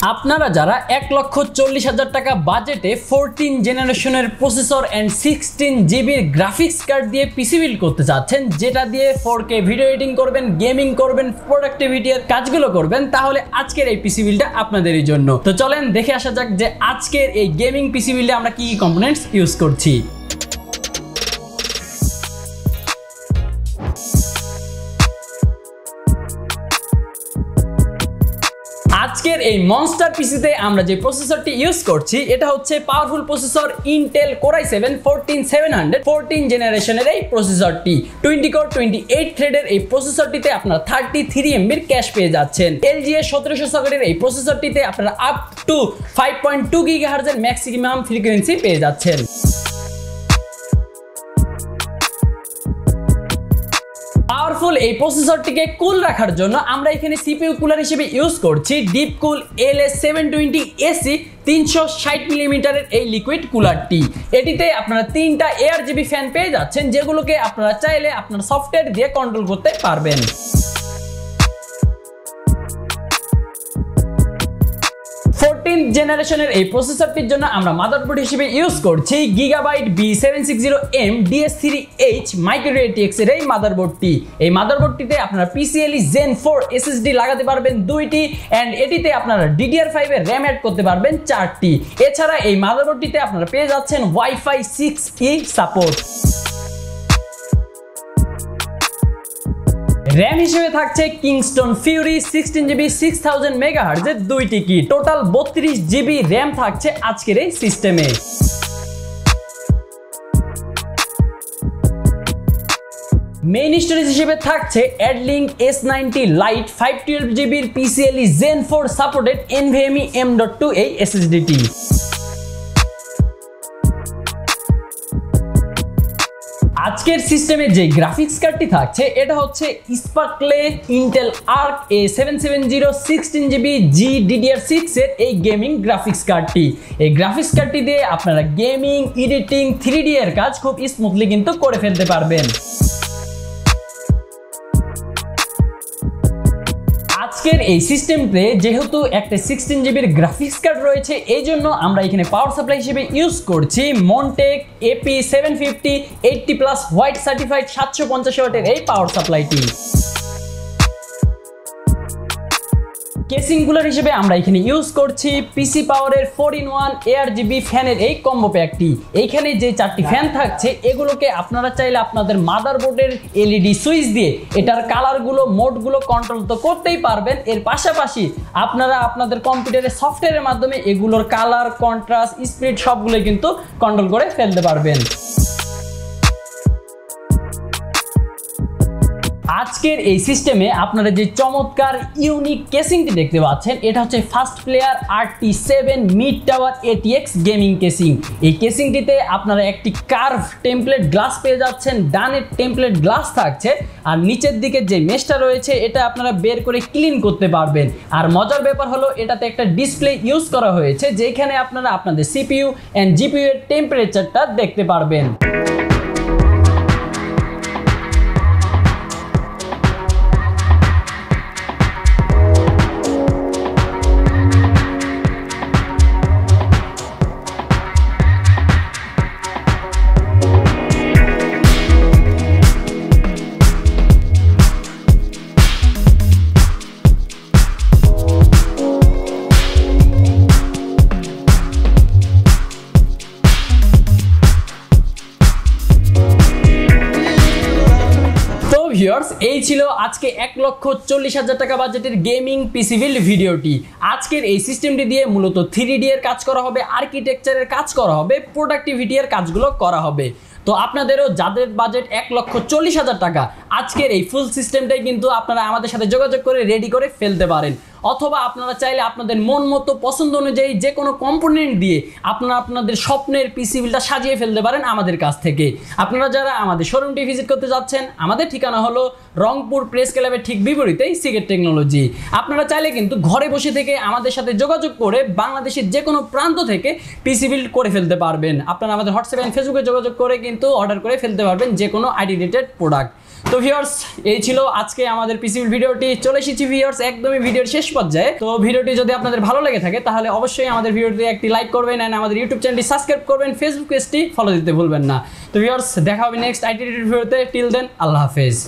আপনারা যারা 1,40,000 টাকা বাজেটে 14 জেনারেশনের প্রসেসর এন্ড 16 জিবির গ্রাফিক্স কার্ড দিয়ে পিসি বিল্ড করতে চাচ্ছেন, যেটা দিয়ে 4K ভিডিও এডিটিং করবেন, গেমিং করবেন, প্রোডাক্টিভিটি এর কাজগুলো করবেন, তাহলে আজকের এই পিসি বিল্ডটা আপনাদেরই জন্য। তো চলেন দেখে আসা যাক যে আজকের এই গেমিং পিসি বিল্ডে আমরা কি কম্পোনেন্টস ইউজ করছি। আজকের এই মনস্টার পিসিতে আমরা যে প্রসেসরটি ইউজ করছি এটা হচ্ছে powerful processor Intel Core i7 14700 14 জেনারেশনের এই প্রসেসরটি 20 কোর 28 থ্রেডের এই প্রসেসরটিতে আপনারা 33 MB ক্যাশ পেয়ে যাচ্ছেন। LG এর 1700 সকেটের এই প্রসেসরটিতে আপনারা আপ টু 5.2 GHz এর ম্যাক্সিমাম ফ্রিকোয়েন্সি পেয়ে যাচ্ছেন। পাওয়ারফুল এই প্রসেসরটিকে কুল রাখার জন্য আমরা এখানে সিপিইউ কুলার হিসেবে ইউজ করছি ডিপকুল LS720AC 360 মিলিমিটারের এই লিকুইড কুলারটি। এটিতে আপনারা 3টা ARGB ফ্যান পেয়ে যাচ্ছেন, যেগুলোকে আপনারা চাইলে আপনার সফটওয়্যার দিয়ে কন্ট্রোল করতে পারবেন। জেনারেশনের এই প্রসেসরটির জন্য আমরা মাদারবোর্ড হিসেবে ইউজ করছি Gigabyte B760M DS3H Micro ATX এর এই মাদারবোর্ডটি। এই মাদারবোর্ডটিতে আপনারা PCIe Gen 4 SSD লাগাতে পারবেন 2টি এন্ড এটিতে আপনারা DDR5 এর RAM অ্যাড করতে পারবেন 4টি। এছাড়া এই মাদারবোর্ডটিতে আপনারা পেয়ে যাচ্ছেন Wi-Fi 6E সাপোর্ট। RAM হিসেবে থাকছে Kingston Fury 16GB 6000 MHz এর 2টি কি, টোটাল 32GB RAM থাকছে আজকের এই সিস্টেমে। মেইন স্টোরেজ হিসেবে থাকছে Adlink S90 Lite 512GB PCIe Gen 4 supported NVMe M.2 এই SSDটি। আজকের সিস্টেমে যে গ্রাফিক্স কার্ডটি থাকছে এটা হচ্ছে Sparkle Intel Arc A770 16GB GDDR6 এর এই গেমিং গ্রাফিক্স কার্ডটি। এই গ্রাফিক্স কার্ডটি দিয়ে আপনারা গেমিং, এডিটিং, 3D এর কাজ খুব স্মুথলি কিন্তু করে ফেলতে পারবেন। আজকের এই সিস্টেমে যেহেতু একটা 16GB গ্রাফিক্স কার্ড রয়েছে, এই জন্য আমরা এখানে পাওয়ার সাপ্লাই হিসেবে ইউজ করছি Montech AP750 80+ হোয়াইট সার্টিফাইড 750 ওয়াটের এই পাওয়ার সাপ্লাইটি। কেসিং কুলার হিসেবে আমরা এখানে ইউজ করছি পিসি পাওয়ারের 4-in-1 ARGB ফ্যানের এই কম্বো প্যাকটি। এইখানে যে 4টি ফ্যান থাকছে এগুলোকে আপনারা চাইলে আপনাদের মাদারবোর্ডের LED সুইচ দিয়ে এটার কালারগুলো, মোডগুলো কন্ট্রোল তো করতেই পারবেন। এর পাশাপাশি আপনারা আপনাদের কম্পিউটারের সফটওয়্যারের মাধ্যমে এগুলোর কালার, কন্ট্রাস্ট, স্পিড সবগুলোই কিন্তু কন্ট্রোল করে ফেলতে পারবেন। আজকের এই সিস্টেমে আপনারা যে চমৎকার ইউনিক কেসিংটি দেখতে পাচ্ছেন এটা হচ্ছে first player RT7 mid tower ATX gaming casing. এই কেসিংটিতে আপনারা একটি কার্ভ টেমপ্লেট গ্লাস পেয়ে যাচ্ছেন, ডানের টেমপ্লেট গ্লাস থাকছে আর নিচের দিকে যে মেশটা রয়েছে এটা আপনারা বের করে ক্লিন করতে পারবেন। আর মজার ব্যাপার হলো এটাতে একটা ডিসপ্লে ইউজ করা হয়েছে যেখানে আপনারা আপনাদের CPU এন্ড GPU এর টেম্পারেচারটা দেখতে পারবেন। এই ছিল আজকে 1,40,000 টাকা বাজেটের গেমিং পিসি বিল্ড ভিডিওটি। আজকের এই সিস্টেমটি দিয়ে মূলত 3D এর কাজ করা হবে, আর্কিটেকচারের কাজ করা হবে, প্রোডাক্টিভিটি এর কাজগুলো করা হবে। তো আপনাদেরও যাদের বাজেট 1,40,000 টাকা আজকের এই ফুল সিস্টেমটাই কিন্তু আপনারা আমাদের সাথে যোগাযোগ করে রেডি করে ফেলতে পারেন। অথবা আপনারা চাইলে আপনাদের মন মতো পছন্দ অনুযায়ী যে কোনো কম্পোনেন্ট দিয়ে আপনারা আপনাদের স্বপ্নের পিসি বিলটা সাজিয়ে ফেলতে পারেন আমাদের কাছ থেকে। আপনারা যারা আমাদের শোরুমটি ভিজিট করতে যাচ্ছেন, আমাদের ঠিকানা হলো রংপুর প্রেস ক্লাবের ঠিক বিপরীতেই সিগেট টেকনোলজি। আপনারা চাইলে কিন্তু ঘরে বসে থেকে আমাদের সাথে যোগাযোগ করে বাংলাদেশের যে কোনো প্রান্ত থেকে পিসি বিল্ড করে ফেলতে পারবেন। আপনারা আমাদের হোয়াটসঅ্যাপ এন্ড ফেসবুকে যোগাযোগ করে কিন্তু অর্ডার করে ফেলতে পারবেন যে কোনো আইডি রিলেটেড প্রোডাক্ট। তো ভিউয়ার্স এই ছিল আজকে আমাদের পিসিবিল ভিডিওটি। চলে এসেছি ভিউয়ার্স একদমই ভিডিওর শেষ পর্যায়ে। তো ভিডিওটি যদি আপনাদের ভালো লেগে থাকে তাহলে অবশ্যই আমাদের ভিডিওটি একটি লাইক করবেন এন্ড আমাদের ইউটিউব চ্যানেলটি সাবস্ক্রাইব করবেন, ফেসবুক পেজটি ফলো দিতে ভুলবেন না। তো ভিউয়ার্স দেখা হবে নেক্সট আইটি ভিডিওতে। টিল দেন আল্লাহ হাফেজ।